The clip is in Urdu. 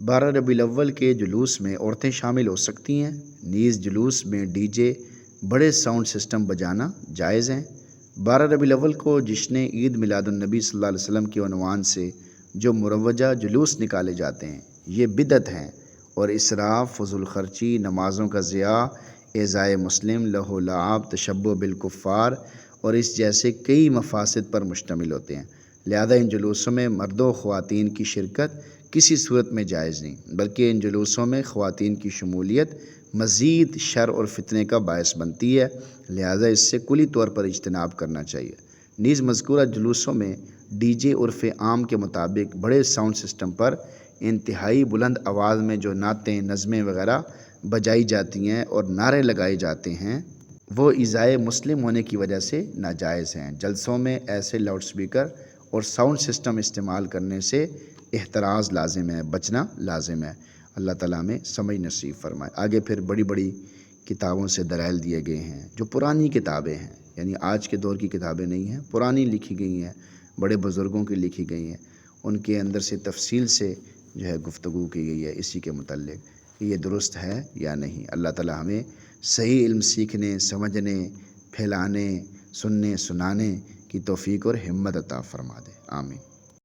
12 ربیع الاول کے جلوس میں عورتیں شامل ہو سکتی ہیں، نیز جلوس میں ڈی جے بڑے ساؤنڈ سسٹم بجانا جائز ہیں۔ 12 ربیع الاول کو جشن عید میلاد النبی صلی اللہ علیہ وسلم کے عنوان سے جو مروجہ جلوس نکالے جاتے ہیں یہ بدعت ہیں اور اسراف، فضول خرچی، نمازوں کا ضیاع، ایذائے مسلم، لہو و لعب، تشبہ بالکفار اور اس جیسے کئی مفاسد پر مشتمل ہوتے ہیں۔ لہذا ان جلوسوں میں مرد و خواتین کی شرکت کسی صورت میں جائز نہیں، بلکہ ان جلوسوں میں خواتین کی شمولیت مزید شر اور فتنے کا باعث بنتی ہے، لہذا اس سے کلی طور پر اجتناب کرنا چاہیے۔ نیز مذکورہ جلوسوں میں ڈی جے عرف عام کے مطابق بڑے ساؤنڈ سسٹم پر انتہائی بلند آواز میں جو نعتیں، نظمیں وغیرہ بجائی جاتی ہیں اور نعرے لگائے جاتے ہیں وہ ایذائے مسلم ہونے کی وجہ سے ناجائز ہیں۔ جلسوں میں ایسے لاؤڈ سپیکر اور ساؤنڈ سسٹم استعمال کرنے سے احتراز لازم ہے، بچنا لازم ہے۔ اللہ تعالیٰ ہمیں سمجھ نصیب فرمائے۔ آگے پھر بڑی بڑی کتابوں سے دلائل دیے گئے ہیں جو پرانی کتابیں ہیں، یعنی آج کے دور کی کتابیں نہیں ہیں، پرانی لکھی گئی ہیں، بڑے بزرگوں کی لکھی گئی ہیں، ان کے اندر سے تفصیل سے جو ہے گفتگو کی گئی ہے اسی کے متعلق، یہ درست ہے یا نہیں۔ اللہ تعالیٰ ہمیں صحیح علم سیکھنے، سمجھنے، پھیلانے، سننے، سنانے کی توفیق اور ہمت عطا فرما دے، آمین۔